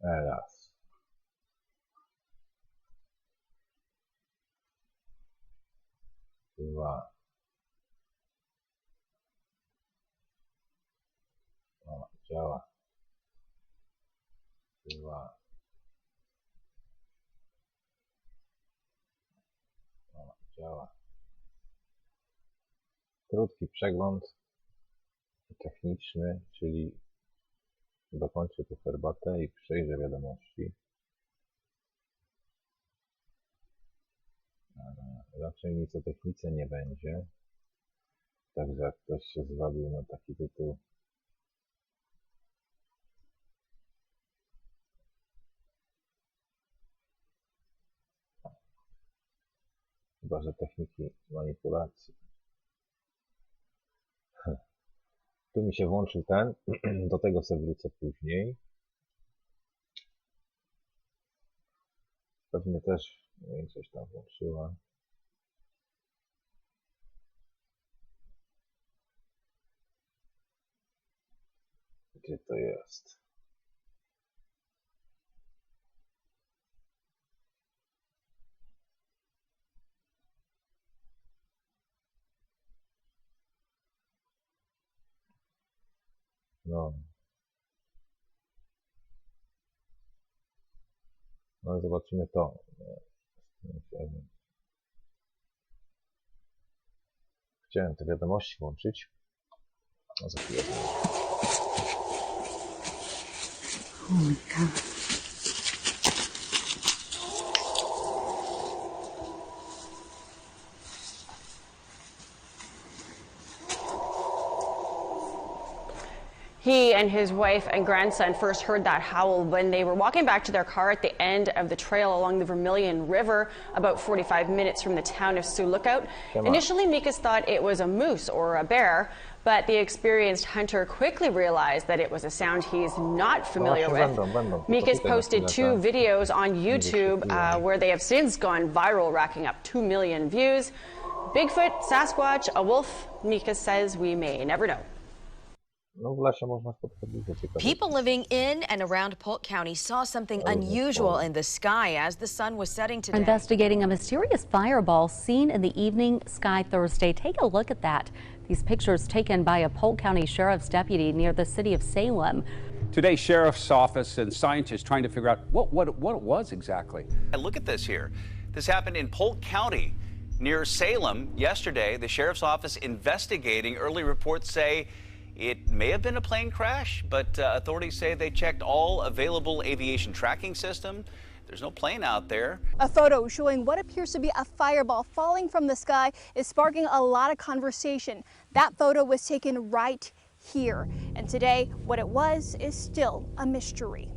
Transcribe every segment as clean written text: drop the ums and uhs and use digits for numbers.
Teraz. Dwa. O, działa. Dwa. O, działa. Krótki przegląd techniczny, czyli dokończę tu herbatę i przejrzę wiadomości. Raczej nic o technice nie będzie. Także jak ktoś się zwabił na taki tytuł, chyba że techniki manipulacji. Tu mi się włączył ten, do tego sobie wrócę później. Pewnie też coś tam włączyła. Gdzie to jest? No. No zobaczymy to. Chciałem te wiadomości włączyć. No za chwilę. Oh my God. He and his wife and grandson first heard that howl when they were walking back to their car at the end of the trail along the Vermilion River, about 45 minutes from the town of Sioux Lookout. Initially, Mikas thought it was a moose or a bear, but the experienced hunter quickly realized that it was a sound he's not familiar with. Mikas posted 2 videos on YouTube where they have since gone viral, racking up 2 million views. Bigfoot, Sasquatch, a wolf, Mikas says we may never know. People living in and around Polk County saw something unusual in the sky as the sun was setting today. Investigating a mysterious fireball seen in the evening sky Thursday. Take a look at that. These pictures taken by a Polk County Sheriff's deputy near the city of Salem. Today, Sheriff's Office and scientists trying to figure out what it was exactly. Look at this here. This happened in Polk County near Salem yesterday. The Sheriff's Office investigating. Early reports say it may have been a plane crash, but authorities say they checked all available aviation tracking systems. There's no plane out there. A photo showing what appears to be a fireball falling from the sky is sparking a lot of conversation. That photo was taken right here. And today, what it was is still a mystery.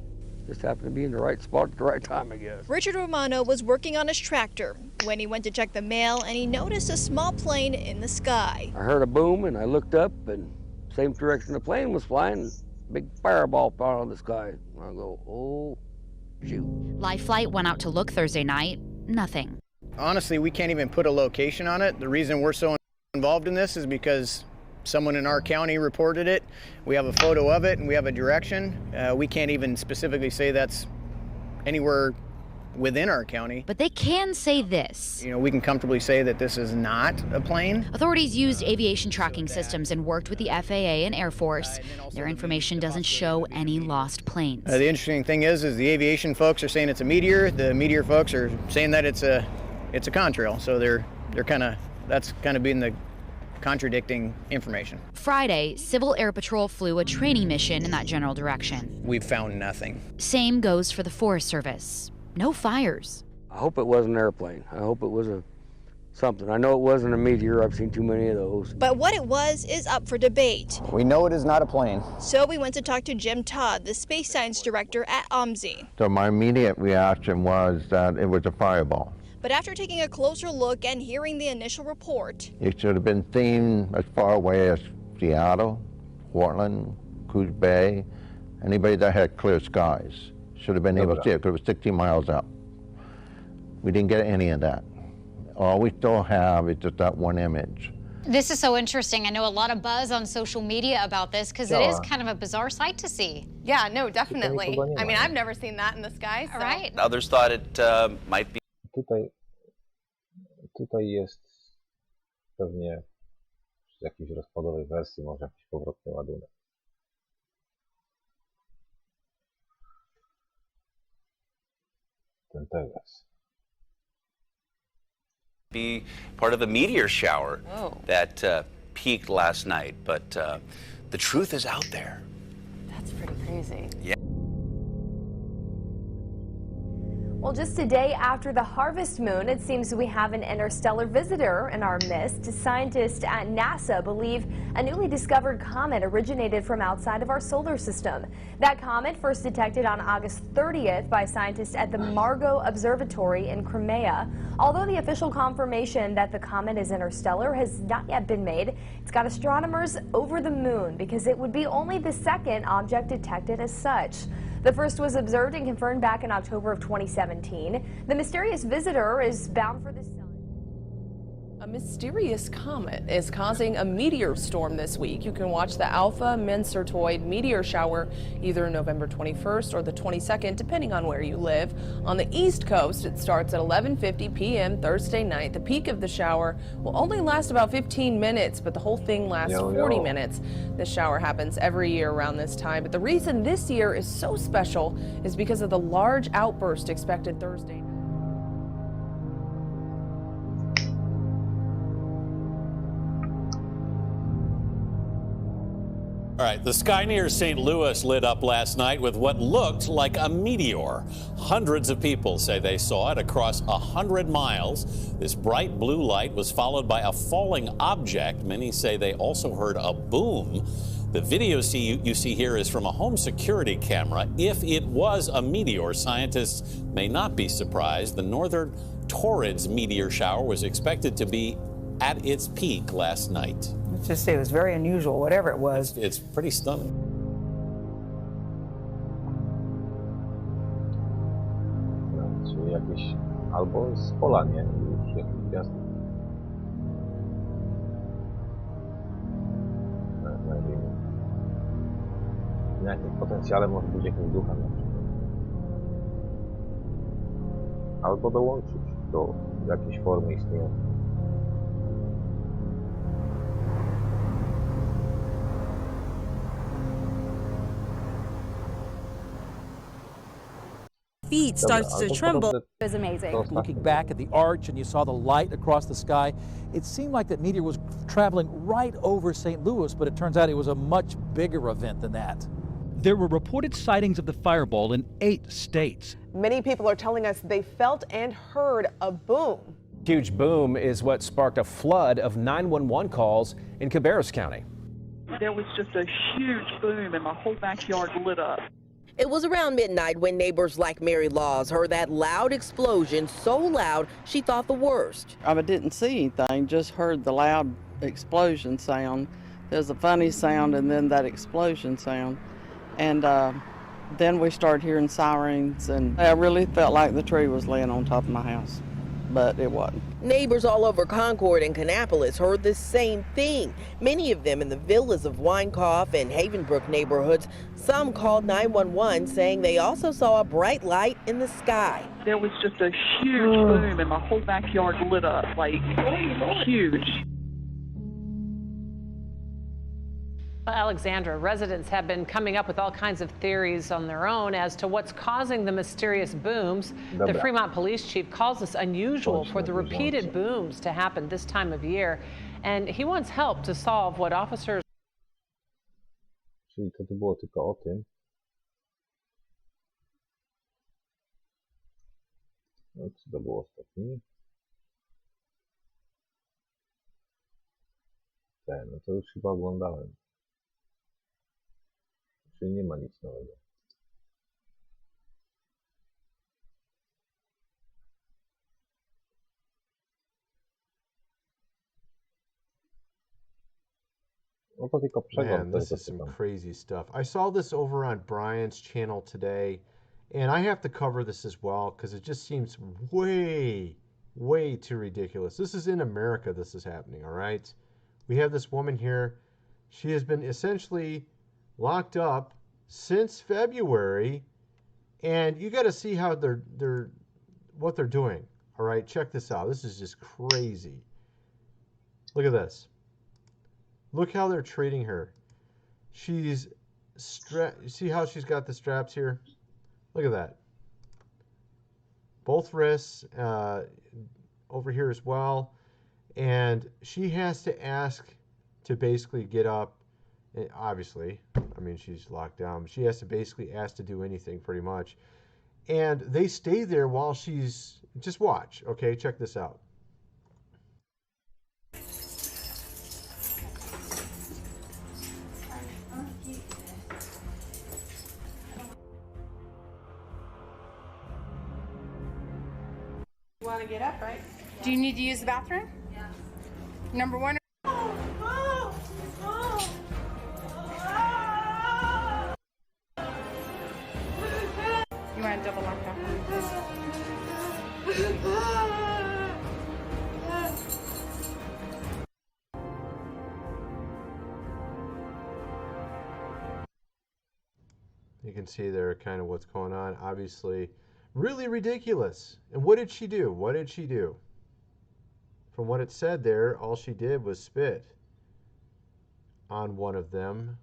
Just happened to be in the right spot at the right time, I guess. Richard Romano was working on his tractor when he went to check the mail and he noticed a small plane in the sky. I heard a boom and I looked up and same direction the plane was flying, big fireball fell out of the sky. I go, oh, shoot. Live Flight went out to look Thursday night. Nothing. Honestly, we can't even put a location on it. The reason we're so involved in this is because someone in our county reported it. We have a photo of it and we have a direction. We can't even specifically say that's anywhere within our county. But they can say this. You know, we can comfortably say that this is not a plane. Authorities used aviation tracking systems and worked with the FAA and Air Force. Their information doesn't show any lost planes. The interesting thing is the aviation folks are saying it's a meteor. The meteor folks are saying that it's a contrail. So they're that's kind of being the contradicting information. Friday, Civil Air Patrol flew a training mission in that general direction. We've found nothing. Same goes for the Forest Service. No fires. I hope it wasn't an airplane. I hope it was something. I know it wasn't a meteor. I've seen too many of those. But what it was is up for debate. We know it is not a plane. So we went to talk to Jim Todd, the space science director at OMSI. So my immediate reaction was that it was a fireball. But after taking a closer look and hearing the initial report, It should have been seen as far away as Seattle, Portland, Coos Bay, anybody that had clear skies should have been able to see it because it was 60 miles up. We didn't get any of that. All we still have is just that one image. This is so interesting. I know a lot of buzz on social media about this because it is kind of a bizarre sight to see. Yeah, no, definitely. I mean, I've never seen that in the sky. So. Right. Others thought it might be. Tutaj jest pewnie w jakiejś rozkładowej wersji może jakiś powrotny ładunek. Ten teraz. Be part of a meteor shower that peaked last night, but the truth is out there. That's pretty crazy. Yeah. Well, just a day after the harvest moon, it seems we have an interstellar visitor in our midst. Scientists at NASA believe a newly discovered comet originated from outside of our solar system. That comet first detected on August 30th by scientists at the Margot Observatory in Crimea. Although the official confirmation that the comet is interstellar has not yet been made, it's got astronomers over the moon because it would be only the second object detected as such. The first was observed and confirmed back in October of 2017. The mysterious visitor is bound for the sun. A mysterious comet is causing a meteor storm this week. You can watch the Alpha Mensurtoid meteor shower either November 21st or the 22nd, depending on where you live. On the East Coast, it starts at 11:50 p.m. Thursday night. The peak of the shower will only last about 15 minutes, but the whole thing lasts 40 minutes. This shower happens every year around this time, but the reason this year is so special is because of the large outburst expected Thursday night. All right, the sky near St. Louis lit up last night with what looked like a meteor. Hundreds of people say they saw it across 100 miles. This bright blue light was followed by a falling object. Many say they also heard a boom. The video you see here is from a home security camera. If it was a meteor, scientists may not be surprised. The northern Taurids meteor shower was expected to be at its peak last night. Let's just say it was very unusual, whatever it was. It's pretty stunning. No, czyli jakieś albo z pola, nie? Już jakiś gwiazd. Na jakim potencjale może być jakimś duchem na przykład. Albo dołączyć do jakiejś formy istniejącej. Feet starts to tremble. It was amazing. Looking back at the arch and you saw the light across the sky, it seemed like that meteor was traveling right over St. Louis, but it turns out it was a much bigger event than that. There were reported sightings of the fireball in 8 states. Many people are telling us they felt and heard a boom. Huge boom is what sparked a flood of 911 calls in Cabarrus County. There was just a huge boom and my whole backyard lit up. It was around midnight when neighbors like Mary Laws heard that loud explosion, so loud she thought the worst. I didn't see anything, just heard the loud explosion sound. There's a funny sound and then that explosion sound. And then we started hearing sirens, and I really felt like the tree was laying on top of my house, but it wasn't. Neighbors all over Concord and Kannapolis heard the same thing. Many of them in the villas of Winecoff and Havenbrook neighborhoods. Some called 911 saying they also saw a bright light in the sky. There was just a huge boom and my whole backyard lit up, like huge. Alexandra, residents have been coming up with all kinds of theories on their own as to what's causing the mysterious booms. The Fremont police chief calls this unusual for the repeated booms to happen this time of year, and he wants help to solve what officers... Czyli to było tylko o tym. No, co to było ostatni? No to już chyba oglądałem. Czyli nie ma nic nowego. No to tylko przegląd. Man, this is some crazy stuff. I saw this over on Brian's channel today, and I have to cover this as well because it just seems way too ridiculous. This is in America this is happening, all right? We have this woman here. She has been essentially locked up since February, and you got to see how what they're doing. All right, check this out. This is just crazy. Look at this. Look how they're treating her. She's see how she's got the straps here? Look at that. Both wrists over here as well. And she has to ask to basically get up. And obviously, I mean, she's locked down. She has to basically ask to do anything pretty much. And they stay there while she's, just watch, okay? Check this out. You want to get up, right? Do you need to use the bathroom? Yeah. Number one. You want to double lock that? You can see there kind of what's going on. Obviously, really ridiculous. And what did she do? What did she do? From what it said there, all she did was spit on one of them.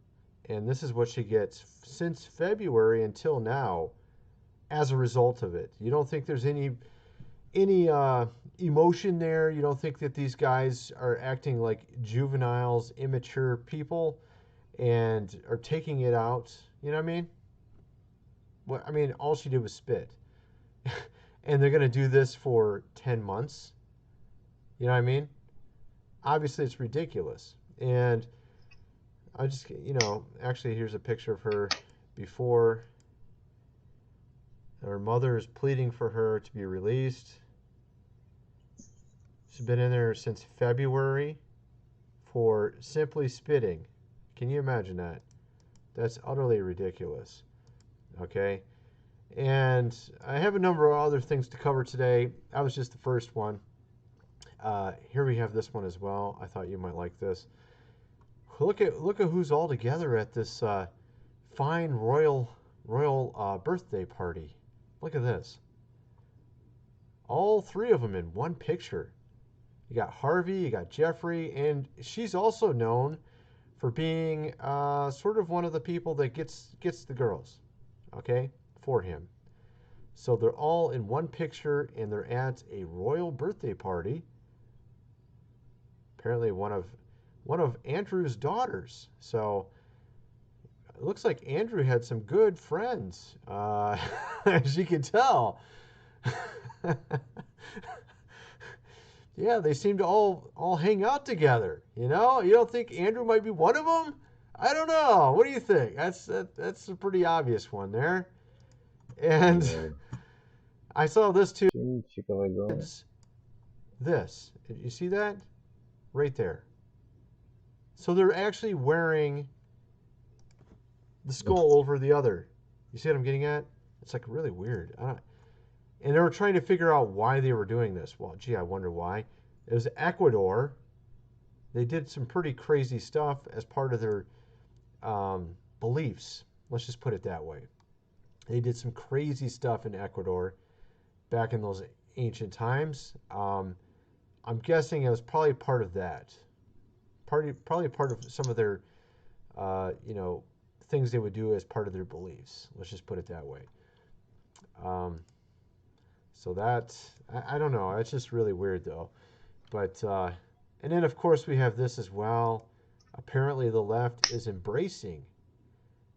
And this is what she gets since February until now as a result of it. You don't think there's any emotion there? You don't think that these guys are acting like juveniles, immature people, and are taking it out? You know what I mean? What I mean, all she did was spit. And they're going to do this for 10 months? You know what I mean? Obviously, it's ridiculous. And I just, you know, actually, here's a picture of her before. Her mother is pleading for her to be released. She's been in there since February for simply spitting. Can you imagine that? That's utterly ridiculous. Okay? And I have a number of other things to cover today. That was just the first one. Here we have this one as well. I thought you might like this. Look at who's all together at this fine royal birthday party. Look at this. All three of them in one picture. You got Harvey, you got Jeffrey, and she's also known for being sort of one of the people that gets the girls, okay, for him. So they're all in one picture, and they're at a royal birthday party. Apparently one of Andrew's daughters. So it looks like Andrew had some good friends, as you can tell. Yeah, they seem to all hang out together. You know, you don't think Andrew might be one of them? I don't know. What do you think? That's a pretty obvious one there. And I saw this too. This. You see that? Right there. So they're actually wearing the skull over the other. You see what I'm getting at? It's like really weird. And they were trying to figure out why they were doing this. Well, gee, I wonder why. It was Ecuador. They did some pretty crazy stuff as part of their beliefs. Let's just put it that way. They did some crazy stuff in Ecuador back in those ancient times. I'm guessing it was probably part of that. Probably part of some of their, things they would do as part of their beliefs. Let's just put it that way. So that's, I don't know. It's just really weird though. But, and then of course we have this as well. Apparently the left is embracing,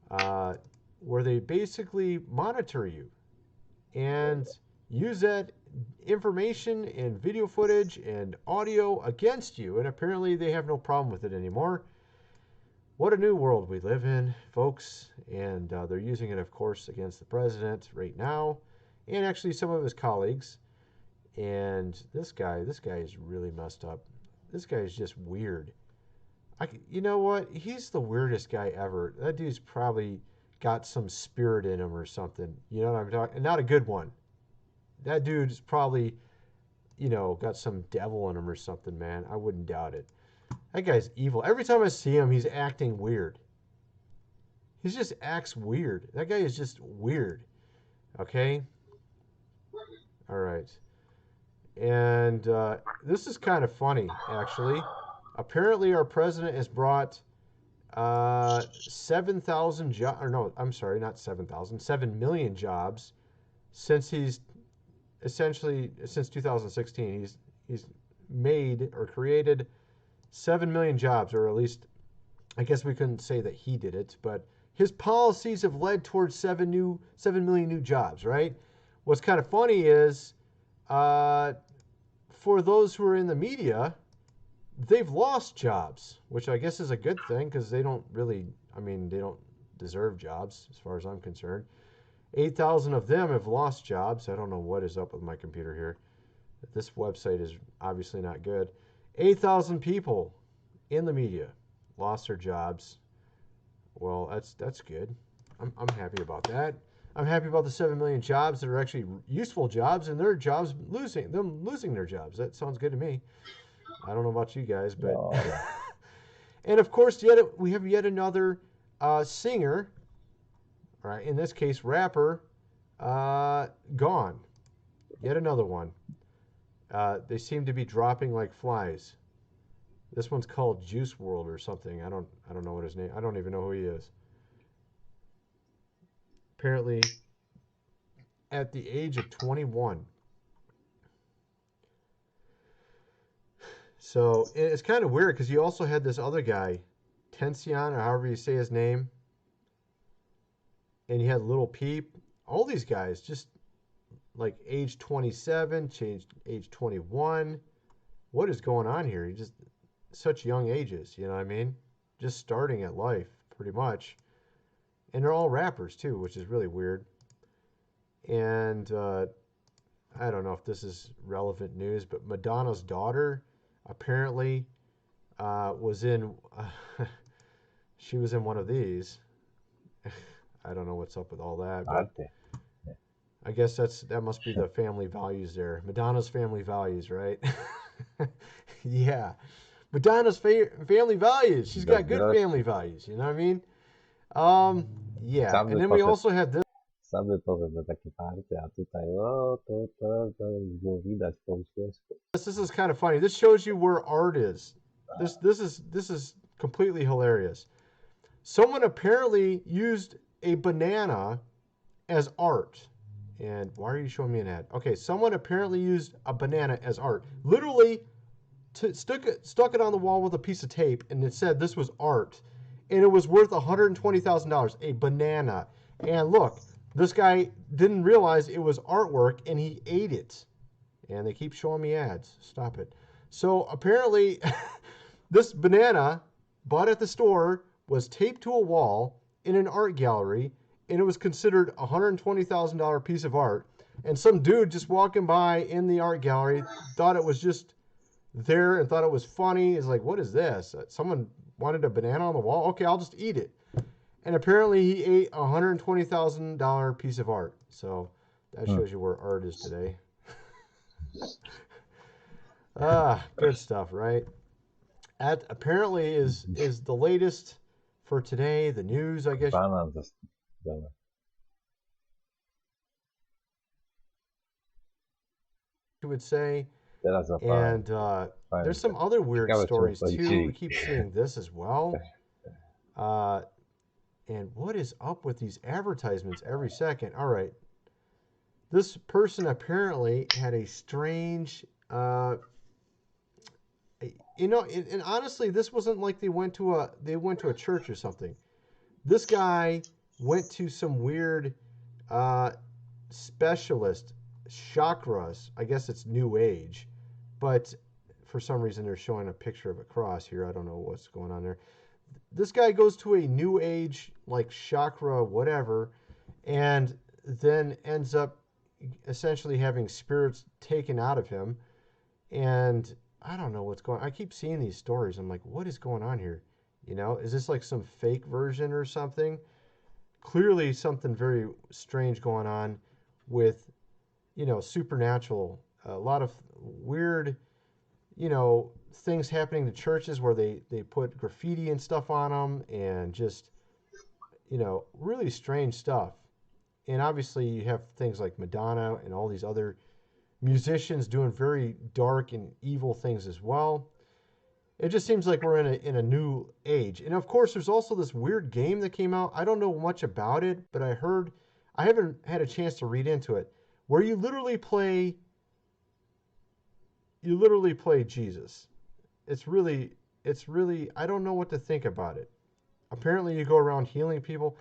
where they basically monitor you and use that information and video footage and audio against you. And apparently they have no problem with it anymore. What a new world we live in, folks. And they're using it, of course, against the president right now, and actually some of his colleagues. And this guy is really messed up. This guy is just weird. You know what? He's the weirdest guy ever. That dude's probably got some spirit in him or something. You know what I'm talking? And not a good one. That dude's probably, got some devil in him or something, man. I wouldn't doubt it. That guy's evil. Every time I see him, he's acting weird. He just acts weird. That guy is just weird. Okay? All right. And this is kind of funny, actually. Apparently, our president has brought 7,000 jobs, or no, I'm sorry, not 7,000, 7 million jobs since he's essentially, since 2016, he's made or created 7 million jobs, or at least, I guess we couldn't say that he did it, but his policies have led towards 7 million new jobs, right? What's kind of funny is, for those who are in the media, they've lost jobs, which I guess is a good thing because they don't really, I mean, they don't deserve jobs as far as I'm concerned. 8,000 of them have lost jobs. I don't know what is up with my computer here. This website is obviously not good. 8,000 people in the media lost their jobs. Well, that's good. I'm happy about that. I'm happy about the 7 million jobs that are actually useful jobs, and their jobs losing their jobs. That sounds good to me. I don't know about you guys, but and of course, we have yet another singer, right? In this case, rapper, gone. Yet another one. They seem to be dropping like flies. This one's called Juice WRLD or something. I don't know what his name. I don't even know who he is. Apparently, at the age of 21. So it's kind of weird because you also had this other guy, Tension, or however you say his name, and you had Lil Peep. All these guys just like age 27, changed age 21. What is going on here? You just such young ages, you know what I mean? Just starting at life, pretty much. And they're all rappers too, which is really weird. And I don't know if this is relevant news, but Madonna's daughter apparently was in she was in one of these. I don't know what's up with all that, but I guess that must be the family values there. Madonna's family values, right? Yeah, Madonna's family values. She's got good family values, you know what I mean? Yeah, and then we also have this. Samy poszedł na takie party, a tutaj to było widać po uśmieszku. This is kind of funny. This shows you where art is. This is completely hilarious. Someone apparently used a banana as art. And why are you showing me an ad? Okay, someone apparently used a banana as art. Literally stuck it on the wall with a piece of tape, and it said this was art. And it was worth $120,000, a banana. And look, this guy didn't realize it was artwork, and he ate it. And they keep showing me ads. Stop it. So apparently, this banana bought at the store was taped to a wall in an art gallery, and it was considered a $120,000 piece of art. And some dude just walking by in the art gallery thought it was just there and thought it was funny. He's like, what is this? Someone wanted a banana on the wall? Okay, I'll just eat it. And apparently he ate a $120,000 piece of art. So that shows you where art is today. Good stuff, right? That apparently is the latest for today. The news, I guess. You would say. And there's some other weird stories too. We keep seeing this as well. And what is up with these advertisements every second? All right. This person apparently had a strange, and honestly, this wasn't like they went to a church or something. This guy went to some weird specialist, chakras. I guess it's New Age, but for some reason they're showing a picture of a cross here. I don't know what's going on there. This guy goes to a New Age, like chakra, whatever, and then ends up essentially having spirits taken out of him. And I don't know what's going on. I keep seeing these stories. I'm like, what is going on here? You know, is this like some fake version or something? Clearly something very strange going on with, supernatural. A lot of weird, things happening to churches where they put graffiti and stuff on them, and just, you know, really strange stuff. And obviously you have things like Madonna and all these other musicians doing very dark and evil things as well. It just seems like we're in a new age. And of course, there's also this weird game that came out. I don't know much about it, but I haven't had a chance to read into it, where you literally play Jesus. It's really, I don't know what to think about it. Apparently you go around healing people.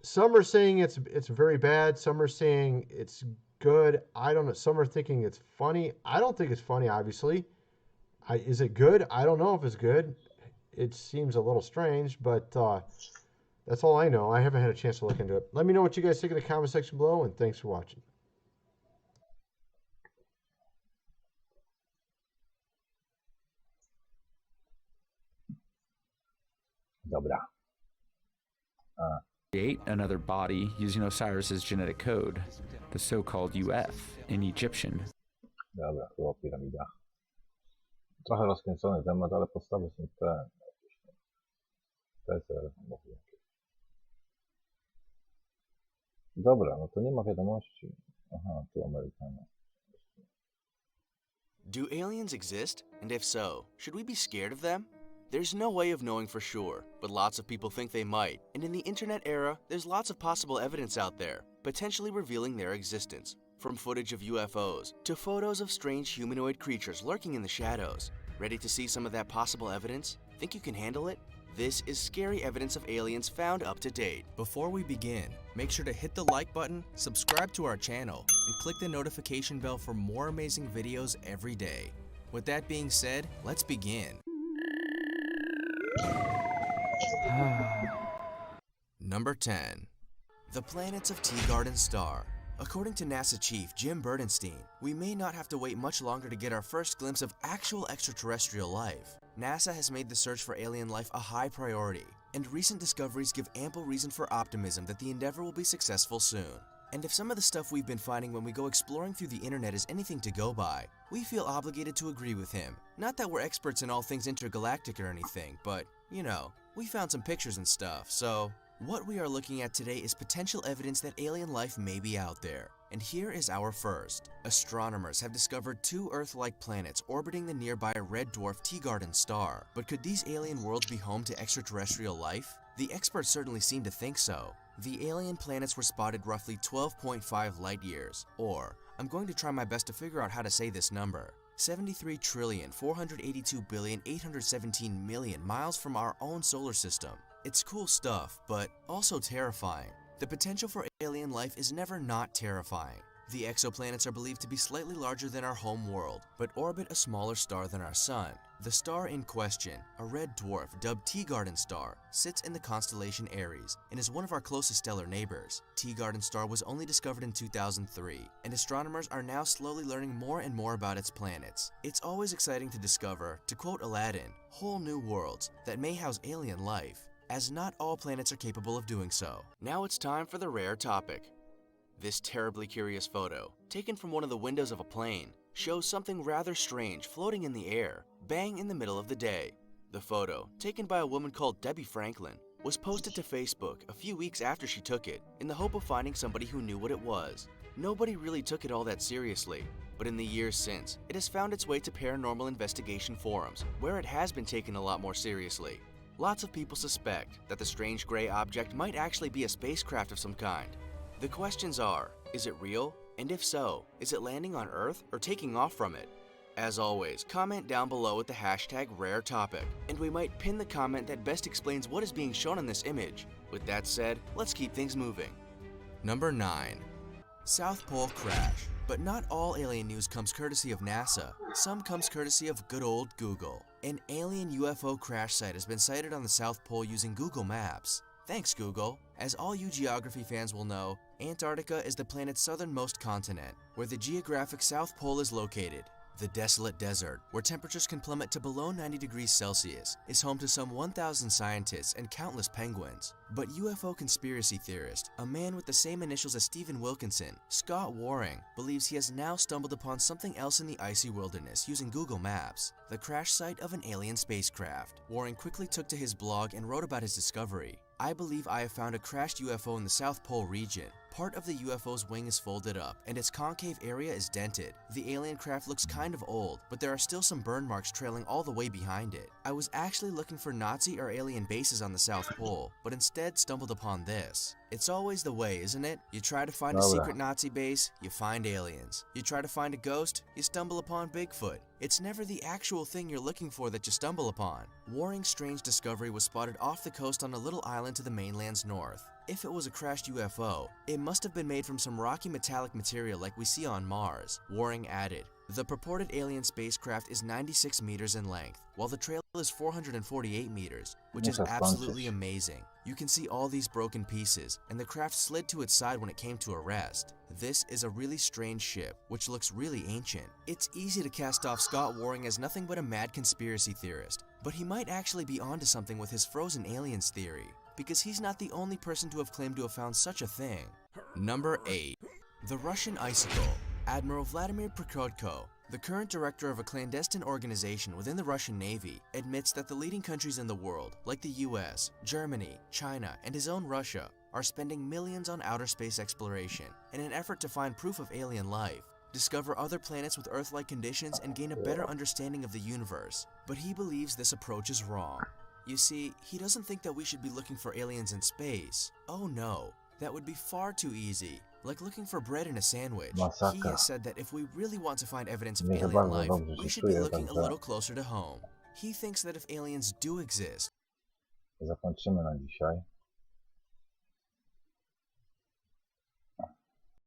Some are saying it's very bad. Some are saying it's good. I don't know. Some are thinking it's funny. I don't think it's funny, obviously. Is it good? I don't know if it's good. It seems a little strange, but that's all I know. I haven't had a chance to look into it. Let me know what you guys think in the comment section below, and thanks for watching. Dobra. Create another body using Osiris's genetic code, the so-called UF in Egyptian. Dobra, tu o piramidach. Trochę rozkręcony temat, ale podstawy są te. Dobra, no to nie ma wiadomości. Aha, tu Amerykanie. Do aliens exist? And if so, should we be scared of them? There's no way of knowing for sure, but lots of people think they might. And in the internet era, there's lots of possible evidence out there, potentially revealing their existence. From footage of UFOs, to photos of strange humanoid creatures lurking in the shadows. Ready to see some of that possible evidence? Think you can handle it? This is scary evidence of aliens found up to date. Before we begin, make sure to hit the like button, subscribe to our channel, and click the notification bell for more amazing videos every day. With that being said, let's begin. Number 10. The planets of Teegarden Star. According to NASA Chief Jim Burdenstein, we may not have to wait much longer to get our first glimpse of actual extraterrestrial life. NASA has made the search for alien life a high priority, and recent discoveries give ample reason for optimism that the endeavor will be successful soon. And if some of the stuff we've been finding when we go exploring through the internet is anything to go by, we feel obligated to agree with him. Not that we're experts in all things intergalactic or anything, but, you know, we found some pictures and stuff, so... What we are looking at today is potential evidence that alien life may be out there. And here is our first. Astronomers have discovered 2 Earth-like planets orbiting the nearby red dwarf Teegarden Star. But could these alien worlds be home to extraterrestrial life? The experts certainly seem to think so. The alien planets were spotted roughly 12.5 light years, or, I'm going to try my best to figure out how to say this number, 73,482,817,000,000 miles from our own solar system. It's cool stuff, but also terrifying. The potential for alien life is never not terrifying. The exoplanets are believed to be slightly larger than our home world, but orbit a smaller star than our sun. The star in question, a red dwarf dubbed Teegarden Star, sits in the constellation Aries and is one of our closest stellar neighbors. Teegarden Star was only discovered in 2003, and astronomers are now slowly learning more and more about its planets. It's always exciting to discover, to quote Aladdin, whole new worlds that may house alien life, as not all planets are capable of doing so. Now it's time for the rare topic. This terribly curious photo, taken from one of the windows of a plane, shows something rather strange floating in the air, bang in the middle of the day. The photo, taken by a woman called Debbie Franklin, was posted to Facebook a few weeks after she took it, in the hope of finding somebody who knew what it was. Nobody really took it all that seriously, but in the years since, it has found its way to paranormal investigation forums, where it has been taken a lot more seriously. Lots of people suspect that the strange gray object might actually be a spacecraft of some kind. The questions are, is it real? And if so, is it landing on Earth or taking off from it? As always, comment down below with the hashtag #RareTopic, and we might pin the comment that best explains what is being shown in this image. With that said, let's keep things moving. Number 9. South Pole crash. But not all alien news comes courtesy of NASA. Some comes courtesy of good old Google. An alien UFO crash site has been sighted on the South Pole using Google Maps. Thanks, Google. As all you geography fans will know, Antarctica is the planet's southernmost continent, where the geographic South Pole is located. The desolate desert, where temperatures can plummet to below 90 degrees Celsius, is home to some 1,000 scientists and countless penguins. But UFO conspiracy theorist, a man with the same initials as Stephen Wilkinson, Scott Waring, believes he has now stumbled upon something else in the icy wilderness using Google Maps, the crash site of an alien spacecraft. Waring quickly took to his blog and wrote about his discovery. I believe I have found a crashed UFO in the South Pole region. Part of the UFO's wing is folded up, and its concave area is dented. The alien craft looks kind of old, but there are still some burn marks trailing all the way behind it. I was actually looking for Nazi or alien bases on the South Pole, but instead stumbled upon this. It's always the way, isn't it? You try to find a secret Nazi base, you find aliens. You try to find a ghost, you stumble upon Bigfoot. It's never the actual thing you're looking for that you stumble upon. Waring's strange discovery was spotted off the coast on a little island to the mainland's north. If it was a crashed UFO, it must have been made from some rocky metallic material like we see on Mars. Waring added, the purported alien spacecraft is 96 meters in length, while the trail is 448 meters, which is absolutely amazing. You can see all these broken pieces, and the craft slid to its side when it came to a rest. This is a really strange ship, which looks really ancient. It's easy to cast off Scott Waring as nothing but a mad conspiracy theorist, but he might actually be onto something with his frozen aliens theory, because he's not the only person to have claimed to have found such a thing. Number 8. The Russian Icicle. Admiral Vladimir Prokhodko, the current director of a clandestine organization within the Russian Navy, admits that the leading countries in the world, like the US, Germany, China, and his own Russia, are spending millions on outer space exploration in an effort to find proof of alien life, discover other planets with Earth-like conditions, and gain a better understanding of the universe. But he believes this approach is wrong. You see, he doesn't think that we should be looking for aliens in space. Oh no, that would be far too easy. Like looking for bread in a sandwich. He has said that if we really want to find evidence of alien life, we should be looking a little closer to home. He thinks that if aliens do exist, Zakończymy na dzisiaj.